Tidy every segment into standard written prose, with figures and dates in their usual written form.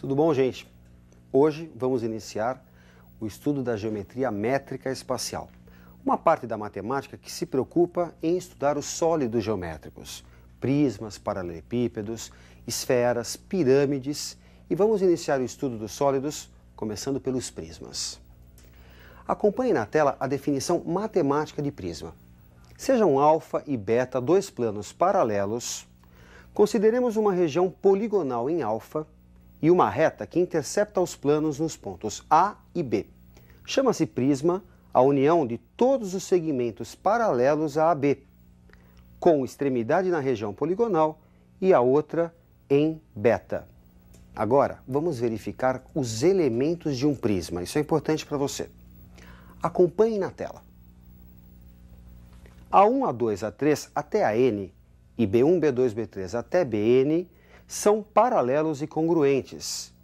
Tudo bom, gente? Hoje vamos iniciar o estudo da geometria métrica espacial, uma parte da matemática que se preocupa em estudar os sólidos geométricos, prismas, paralelepípedos, esferas, pirâmides, e vamos iniciar o estudo dos sólidos começando pelos prismas. Acompanhe na tela a definição matemática de prisma. Sejam alfa e beta dois planos paralelos, consideremos uma região poligonal em alfa e uma reta que intercepta os planos nos pontos A e B. Chama-se prisma a união de todos os segmentos paralelos a AB, com extremidade na região poligonal e a outra em beta. Agora, vamos verificar os elementos de um prisma. Isso é importante para você. Acompanhe na tela. A1, A2, A3 até AN e B1, B2, B3 até BN são paralelos e congruentes.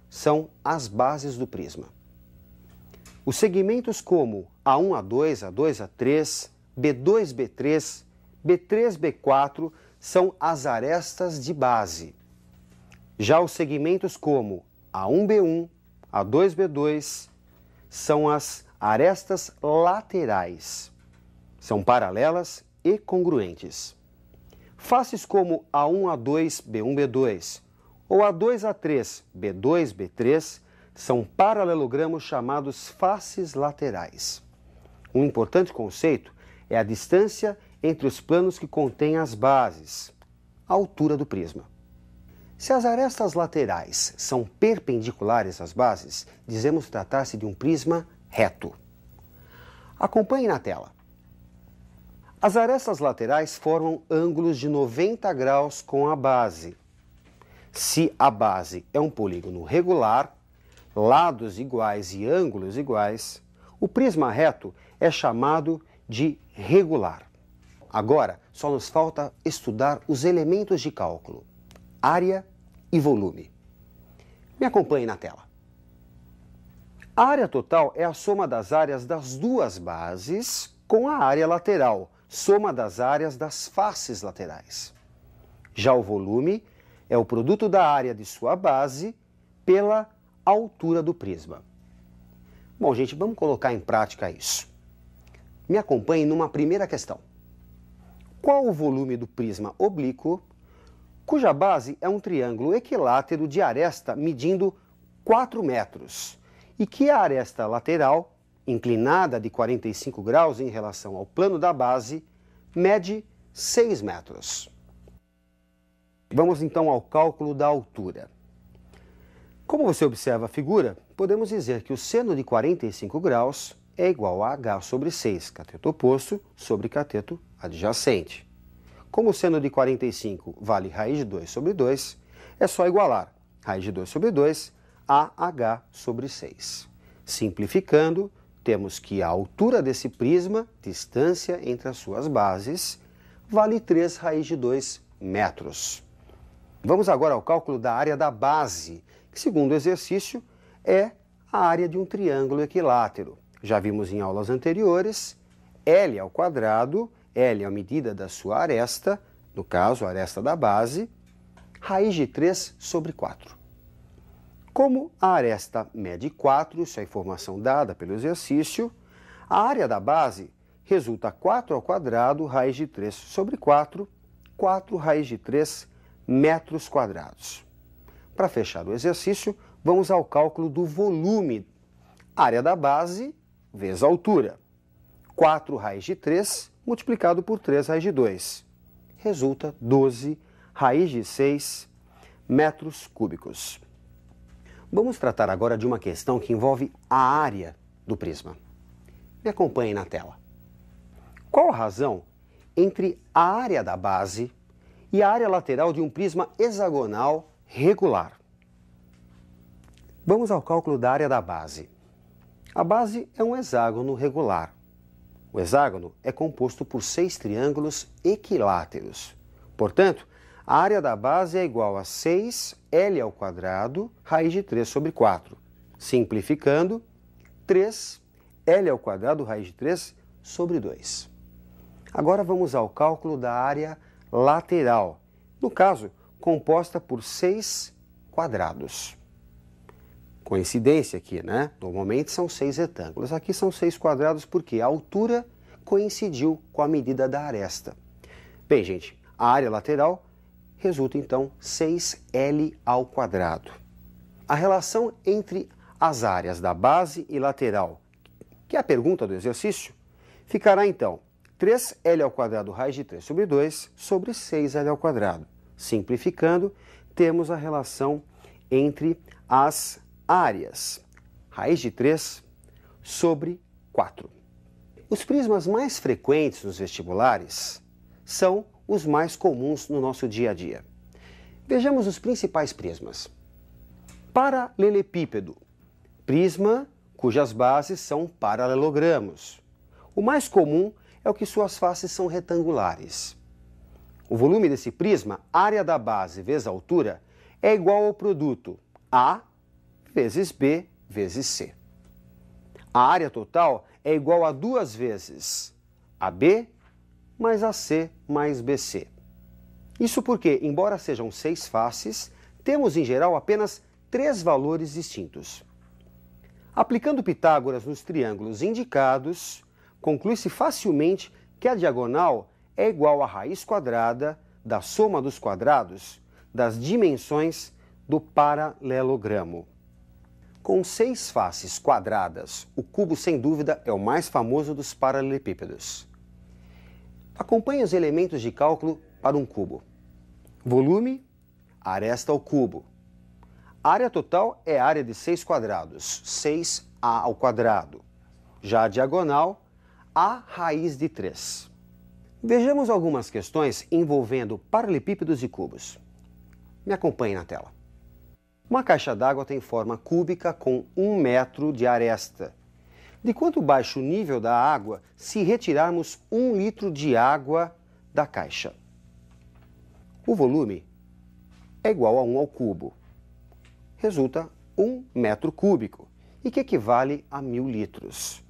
São as bases do prisma. Os segmentos como A1, A2, A2, A3, B2, B3, B3, B4 são as arestas de base. Já os segmentos como A1, B1, A2, B2 são as arestas laterais. São paralelas e congruentes. Faces como A1, A2, B1, B2 ou A2, A3, B2, B3 são paralelogramos chamados faces laterais. Um importante conceito é a distância entre os planos que contêm as bases, a altura do prisma. Se as arestas laterais são perpendiculares às bases, dizemos tratar-se de um prisma reto. Acompanhe na tela. As arestas laterais formam ângulos de 90 graus com a base. Se a base é um polígono regular, lados iguais e ângulos iguais, o prisma reto é chamado de regular. Agora, só nos falta estudar os elementos de cálculo, área e volume. Me acompanhe na tela. A área total é a soma das áreas das duas bases com a área lateral, soma das áreas das faces laterais. Já o volume é o produto da área de sua base pela altura do prisma. Bom, gente, vamos colocar em prática isso. Me acompanhe numa primeira questão. Qual o volume do prisma oblíquo, cuja base é um triângulo equilátero de aresta medindo 4 metros, e que a aresta lateral, inclinada de 45 graus em relação ao plano da base, mede 6 metros. Vamos então ao cálculo da altura. Como você observa a figura, podemos dizer que o seno de 45 graus é igual a h sobre 6, cateto oposto, sobre cateto adjacente. Como o seno de 45 vale raiz de 2 sobre 2, é só igualar raiz de 2 sobre 2 a h sobre 6. Simplificando, temos que a altura desse prisma, distância entre as suas bases, vale 3 raiz de 2 metros. Vamos agora ao cálculo da área da base, que, segundo o exercício, é a área de um triângulo equilátero. Já vimos em aulas anteriores, L ao quadrado, L é a medida da sua aresta, no caso, a aresta da base, raiz de 3 sobre 4. Como a aresta mede 4, isso é a informação dada pelo exercício, a área da base resulta 4 ao quadrado, raiz de 3 sobre 4, 4 raiz de 3 metros quadrados. Para fechar o exercício, vamos ao cálculo do volume. Área da base vezes a altura. 4 raiz de 3 multiplicado por 3 raiz de 2. Resulta 12 raiz de 6 metros cúbicos. Vamos tratar agora de uma questão que envolve a área do prisma. Me acompanhe na tela. Qual a razão entre a área da base e a área lateral de um prisma hexagonal regular? Vamos ao cálculo da área da base. A base é um hexágono regular. O hexágono é composto por 6 triângulos equiláteros. Portanto, a área da base é igual a 6 L ao quadrado, raiz de 3 sobre 4. Simplificando, 3 L ao quadrado, raiz de 3 sobre 2. Agora vamos ao cálculo da área lateral, no caso, composta por 6 quadrados. Coincidência aqui, né? Normalmente são 6 retângulos, aqui são 6 quadrados porque a altura coincidiu com a medida da aresta. Bem, gente, a área lateral resulta então 6L ao quadrado. A relação entre as áreas da base e lateral, que é a pergunta do exercício, ficará então 3L ao quadrado raiz de 3 sobre 2 sobre 6L ao quadrado. Simplificando, temos a relação entre as áreas. Raiz de 3 sobre 4. Os prismas mais frequentes nos vestibulares são os mais comuns no nosso dia a dia. Vejamos os principais prismas. Paralelepípedo, prisma cujas bases são paralelogramos. O mais comum é o que suas faces são retangulares. O volume desse prisma, área da base vezes a altura, é igual ao produto A vezes B vezes C. A área total é igual a 2 vezes AB mais AC mais BC. Isso porque, embora sejam 6 faces, temos em geral apenas 3 valores distintos. Aplicando Pitágoras nos triângulos indicados, conclui-se facilmente que a diagonal é igual à raiz quadrada da soma dos quadrados das dimensões do paralelogramo. Com 6 faces quadradas, o cubo sem dúvida é o mais famoso dos paralelepípedos. Acompanhe os elementos de cálculo para um cubo. Volume, aresta ao cubo. Área total é a área de 6 quadrados, 6A ao quadrado. Já a diagonal, A raiz de 3. Vejamos algumas questões envolvendo paralelepípedos e cubos. Me acompanhe na tela. Uma caixa d'água tem forma cúbica com 1 metro de aresta. De quanto baixa o nível da água se retirarmos 1 litro de água da caixa? O volume é igual a 1 ao cubo. Resulta 1 metro cúbico, e que equivale a 1000 litros.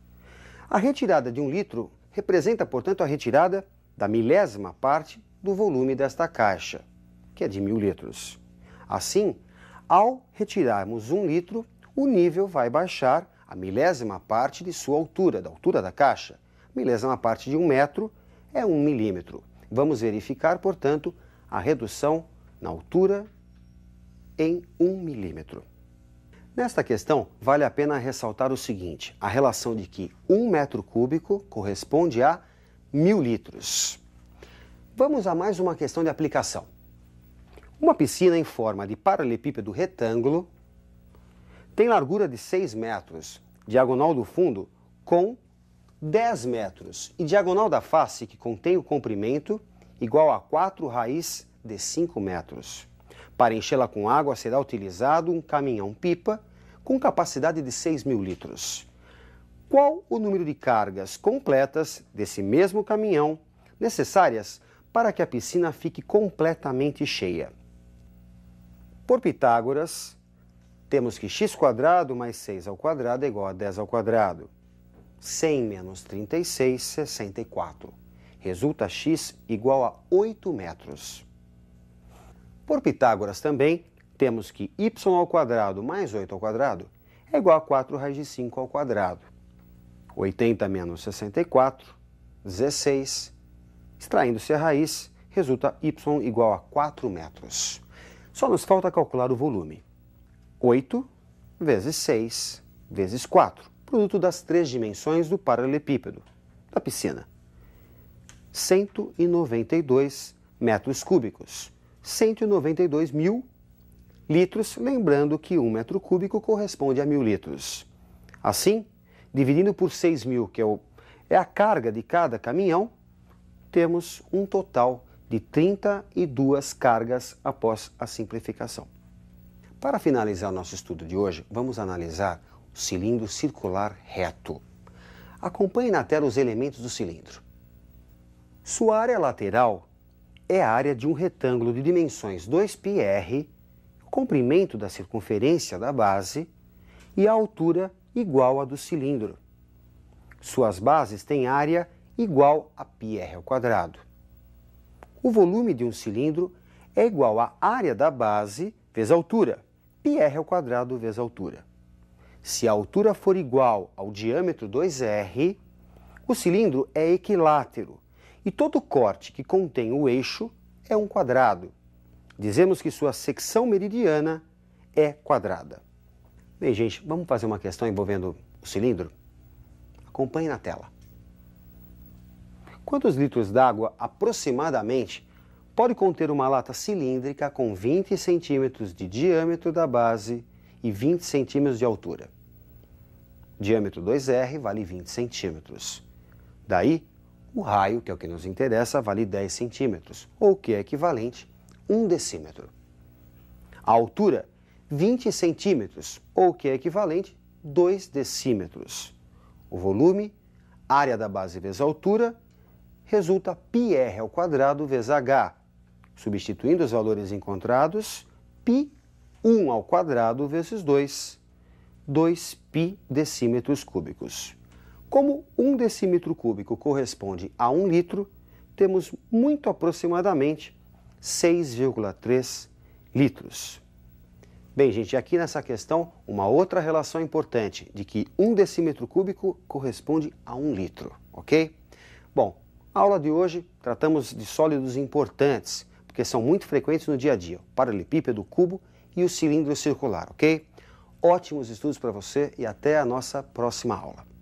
A retirada de 1 litro representa, portanto, a retirada da milésima parte do volume desta caixa, que é de 1000 litros. Assim, ao retirarmos 1 litro, o nível vai baixar a milésima parte de sua altura, da altura da caixa. A milésima parte de 1 metro é 1 milímetro. Vamos verificar, portanto, a redução na altura em 1 milímetro. Nesta questão, vale a pena ressaltar o seguinte, a relação de que 1 metro cúbico corresponde a 1000 litros. Vamos a mais uma questão de aplicação. Uma piscina em forma de paralelepípedo retângulo tem largura de 6 metros, diagonal do fundo com 10 metros e diagonal da face, que contém o comprimento, igual a 4 raiz de 5 metros. Para enchê-la com água será utilizado um caminhão-pipa com capacidade de 6.000 litros. Qual o número de cargas completas desse mesmo caminhão necessárias para que a piscina fique completamente cheia? Por Pitágoras, temos que x² mais 6 ao quadrado é igual a 10 ao quadrado. 100 menos 36, 64. Resulta x igual a 8 metros. Por Pitágoras também, temos que y² mais 8 ao quadrado é igual a 4 raiz de 5 ao quadrado. 80 menos 64, 16. Extraindo-se a raiz, resulta y igual a 4 metros. Só nos falta calcular o volume. 8 vezes 6 vezes 4, produto das 3 dimensões do paralelepípedo, da piscina. 192 metros cúbicos. 192 mil litros, lembrando que 1 metro cúbico corresponde a 1000 litros. Assim, dividindo por 6.000, que é a carga de cada caminhão, temos um total de 32 cargas após a simplificação. Para finalizar nosso estudo de hoje, vamos analisar o cilindro circular reto. Acompanhe na tela os elementos do cilindro. Sua área lateral é a área de um retângulo de dimensões 2πr, o comprimento da circunferência da base e a altura igual à do cilindro. Suas bases têm área igual a πr². O volume de um cilindro é igual à área da base vezes a altura, πr² vezes a altura. Se a altura for igual ao diâmetro 2r, o cilindro é equilátero e todo corte que contém o eixo é um quadrado. Dizemos que sua secção meridiana é quadrada. Bem, gente, vamos fazer uma questão envolvendo o cilindro? Acompanhe na tela. Quantos litros d'água aproximadamente pode conter uma lata cilíndrica com 20 centímetros de diâmetro da base e 20 centímetros de altura? Diâmetro 2r vale 20 centímetros. Daí, o raio, que é o que nos interessa, vale 10 centímetros, ou que é equivalente a 1 decímetro. A altura, 20 centímetros, ou que é equivalente a 2 decímetros. O volume, área da base vezes a altura, resulta πr² vezes h. Substituindo os valores encontrados, π1² vezes 2, 2π decímetros cúbicos. Como 1 decímetro cúbico corresponde a 1 litro, temos muito aproximadamente 6,3 litros. Bem, gente, aqui nessa questão, uma outra relação importante, de que 1 decímetro cúbico corresponde a 1 litro, ok? Bom, na aula de hoje tratamos de sólidos importantes, porque são muito frequentes no dia a dia, o paralelepípedo, o cubo e o cilindro circular, ok? Ótimos estudos para você e até a nossa próxima aula.